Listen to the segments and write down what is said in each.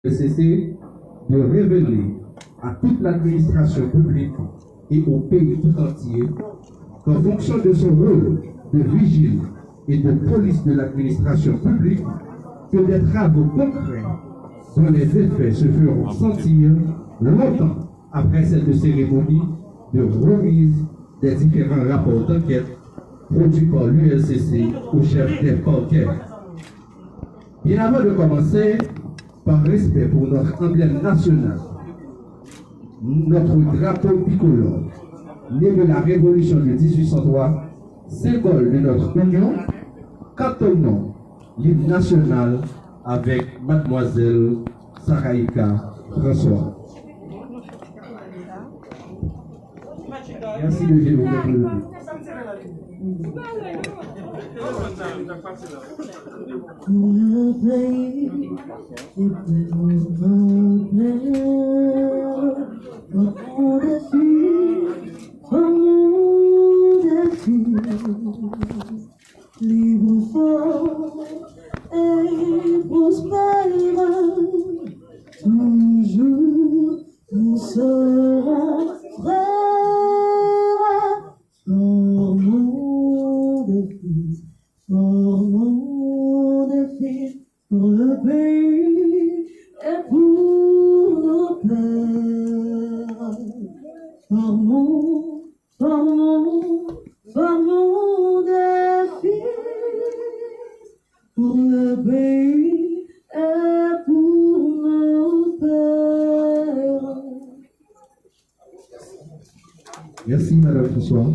cesser de révéler à toute l'administration publique et au pays tout entier qu'en fonction de son rôle de vigile et de police de l'administration publique, que des travaux concrets dont les effets se feront sentir longtemps après cette cérémonie de remise des différents rapports d'enquête produits par l'ULCC au chef des parquets. Bien avant de commencer, par respect pour notre emblème national, notre drapeau bicolore, né de la Révolution de 1803, symbole de notre union, cantonnons l'hymne national avec Mademoiselle Saraïka François. Merci de venir au peuple. Libre, fort et prospère, toujours nous serons frères. Formons des fils pour le pays et pour nos pères. Formons des fils pour le pays et pour nos pères. Merci, Madame François.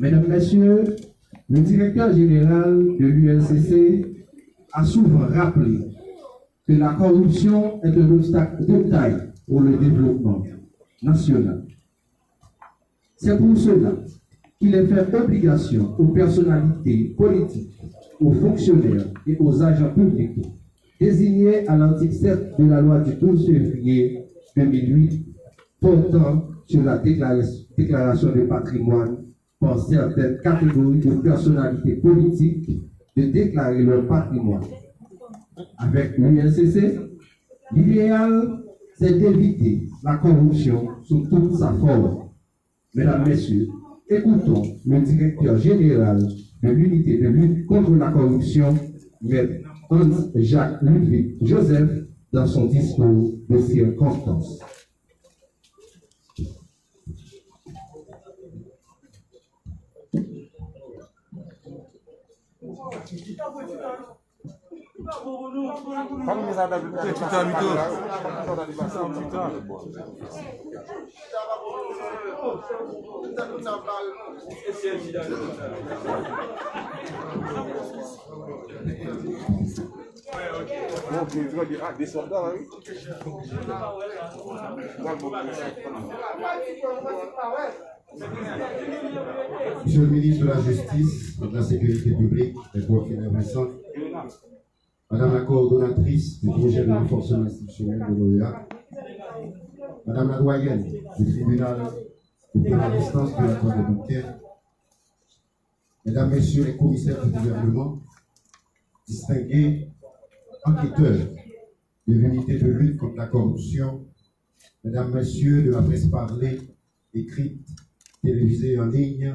Mesdames, Messieurs, le directeur général de l'ULCC a souvent rappelé que la corruption est un obstacle de taille pour le développement national. C'est pour cela qu'il est fait obligation aux personnalités politiques, aux fonctionnaires et aux agents publics désignés à l'article 7 de la loi du 12 février 2008 portant sur la déclaration de patrimoine par certaines catégories de personnalités politiques de déclarer leur patrimoine. Avec l'ULCC, l'idéal, c'est d'éviter la corruption sous toute sa forme. Mesdames, Messieurs, écoutons le directeur général de l'unité de lutte contre la corruption, M. Hans-Jacques Ludwig Joseph, dans son discours de circonstance. Monsieur le ministre de la Justice, de la Sécurité publique, des profils récents, Madame la coordonnatrice du projet de renforcement institutionnel de l'OEA, Madame la doyenne du tribunal de première instance de la Cour de Bouquet, Mesdames, Messieurs les commissaires du gouvernement, distingués enquêteurs de l'unité de lutte contre la corruption, Mesdames, Messieurs de la presse parlée, écrite, télévisée en ligne,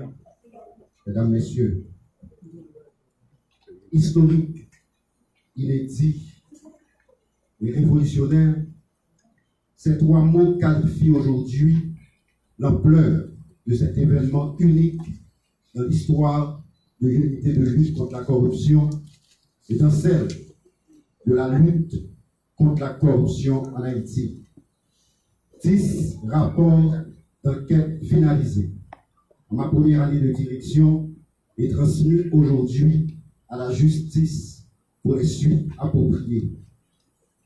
Mesdames, Messieurs, historique, inédit et révolutionnaire, ces trois mots qualifient aujourd'hui l'ampleur de cet événement unique dans l'histoire de l'unité de lutte contre la corruption et dans celle de la lutte contre la corruption en Haïti. 10 rapports d'enquête finalisés en ma première année de direction et transmis aujourd'hui à la justice pour les suites appropriées.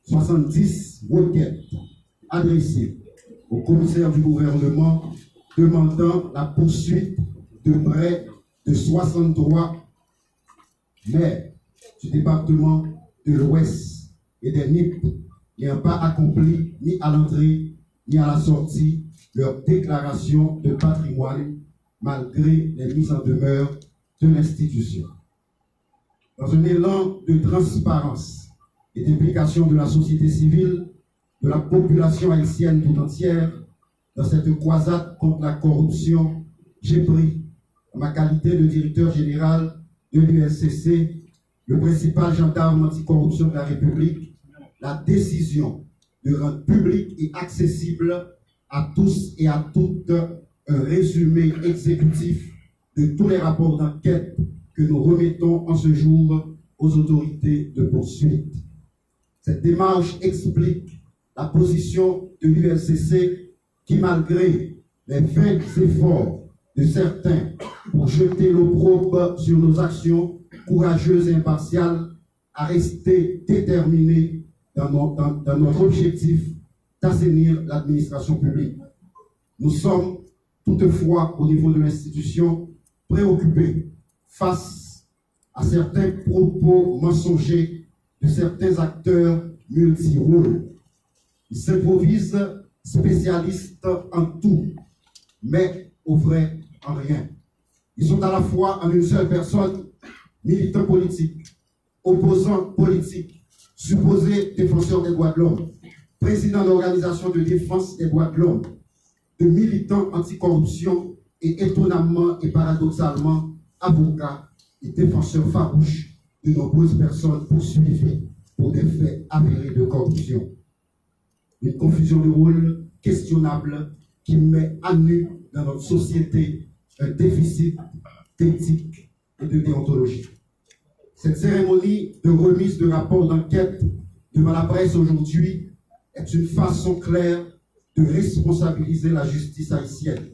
70 requêtes adressées au commissaire du gouvernement demandant la poursuite de près de 63 maires du département de l'Ouest et des NIP n'ayant pas accompli ni à l'entrée ni à la sortie leur déclaration de patrimoine malgré les mises en demeure de l'institution. Dans un élan de transparence et d'implication de la société civile, de la population haïtienne tout entière, dans cette croisade contre la corruption, j'ai pris, en ma qualité de directeur général de l'UNCC, le principal gendarme anticorruption de la République, la décision de rendre public et accessible à tous et à toutes un résumé exécutif de tous les rapports d'enquête que nous remettons en ce jour aux autorités de poursuite. Cette démarche explique la position de l'UNCC qui, malgré les vains efforts de certains pour jeter l'opprobre sur nos actions courageuses et impartiales, a resté déterminé dans notre objectif d'assainir l'administration publique. Nous sommes toutefois, au niveau de l'institution, préoccupés face à certains propos mensongers de certains acteurs multi-rôles. Ils s'improvisent spécialistes en tout, mais au vrai, en rien. Ils sont à la fois en une seule personne, militants politiques, opposants politiques, supposés défenseurs des droits de l'homme, président d'organisation de défense des droits de l'homme, de militants anticorruption et étonnamment et paradoxalement avocats et défenseurs farouches de nombreuses personnes poursuivies pour des faits avérés de corruption. Une confusion de rôle questionnable qui met à nu dans notre société un déficit d'éthique et de déontologie. Cette cérémonie de remise de rapports d'enquête devant la presse aujourd'hui est une façon claire de responsabiliser la justice haïtienne.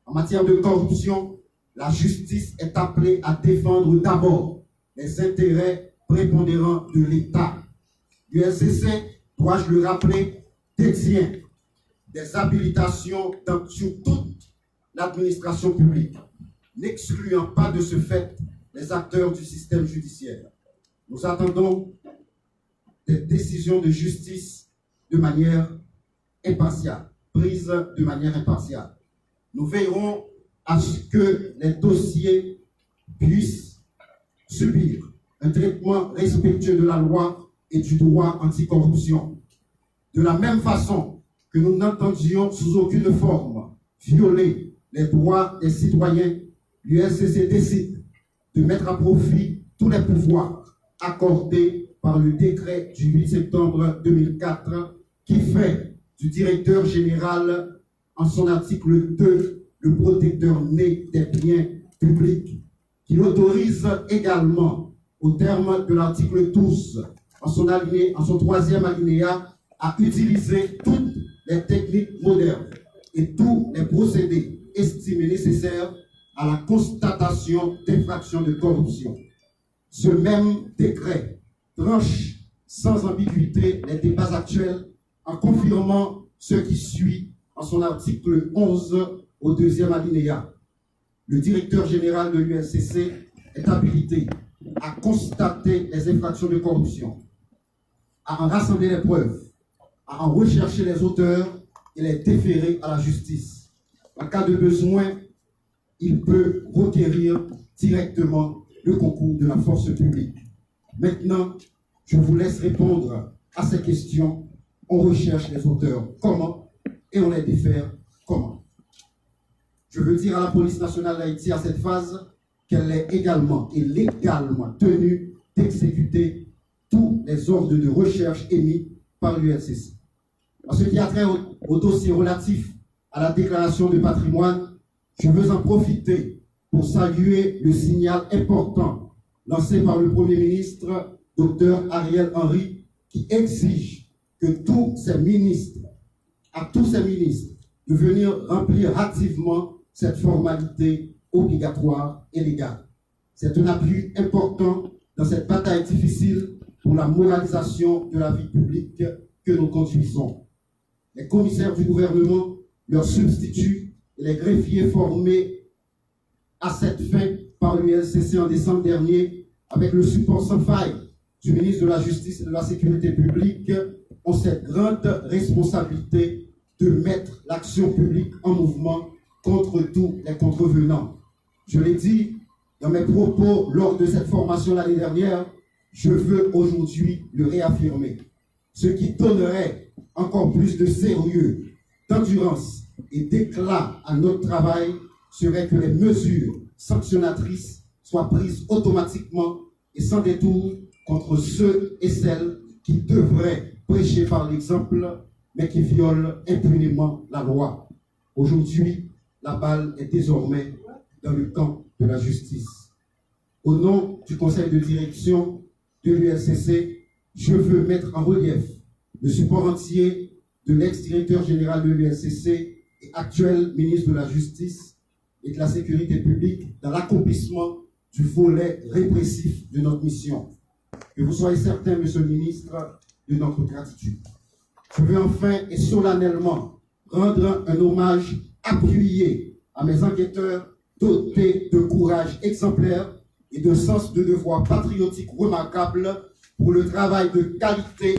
En matière de corruption, la justice est appelée à défendre d'abord les intérêts prépondérants de l'État. L'UNCC, dois-je le rappeler, détient des habilitations sur toute l'administration publique, n'excluant pas de ce fait les acteurs du système judiciaire. Nous attendons des décisions de justice de manière impartiale, prises de manière impartiale. Nous veillerons à ce que les dossiers puissent subir un traitement respectueux de la loi et du droit anticorruption. De la même façon que nous n'entendions sous aucune forme violer les droits des citoyens, l'UNCC décide de mettre à profit tous les pouvoirs accordés par le décret du 8 septembre 2004 qui fait du directeur général, en son article 2, le protecteur né des biens publics, qui l'autorise également, au terme de l'article 12, en son troisième alinéa, à utiliser toutes les techniques modernes et tous les procédés estimés nécessaires à la constatation d'infractions de corruption. Ce même décret tranche sans ambiguïté les débats actuels en confirmant ce qui suit en son article 11 au deuxième alinéa. Le directeur général de l'UNCC est habilité à constater les infractions de corruption, à en rassembler les preuves, à en rechercher les auteurs et les déférer à la justice. En cas de besoin, il peut requérir directement le concours de la force publique. Maintenant, je vous laisse répondre à ces questions. On recherche les auteurs comment et on les défère comment. Je veux dire à la police nationale d'Haïti à cette phase qu'elle est également et légalement tenue d'exécuter tous les ordres de recherche émis par l'UNCC. En ce qui a trait au dossier relatif à la déclaration de patrimoine, je veux en profiter pour saluer le signal important lancé par le Premier ministre, Dr Ariel Henry, qui exige que tous ces ministres de venir remplir activement cette formalité obligatoire et légale. C'est un appui important dans cette bataille difficile pour la moralisation de la vie publique que nous conduisons. Les commissaires du gouvernement, leurs substituts et les greffiers formés à cette fin par l'UNCC en décembre dernier, avec le support sans faille du ministre de la Justice et de la Sécurité publique, ont cette grande responsabilité de mettre l'action publique en mouvement contre tous les contrevenants. Je l'ai dit dans mes propos lors de cette formation l'année dernière, je veux aujourd'hui le réaffirmer. Ce qui donnerait encore plus de sérieux, d'endurance et d'éclat à notre travail serait que les mesures sanctionnatrices soient prises automatiquement et sans détour contre ceux et celles qui devraient prêcher par l'exemple, mais qui violent impunément la loi. Aujourd'hui, la balle est désormais dans le camp de la justice. Au nom du conseil de direction de l'ULCC, je veux mettre en relief le support entier de l'ex-directeur général de l'ULCC et actuel ministre de la Justice et de la Sécurité publique dans l'accomplissement du volet répressif de notre mission. Que vous soyez certain, Monsieur le ministre, de notre gratitude. Je veux enfin et solennellement rendre un hommage appuyé à mes enquêteurs dotés de courage exemplaire et de sens de devoir patriotique remarquable pour le travail de qualité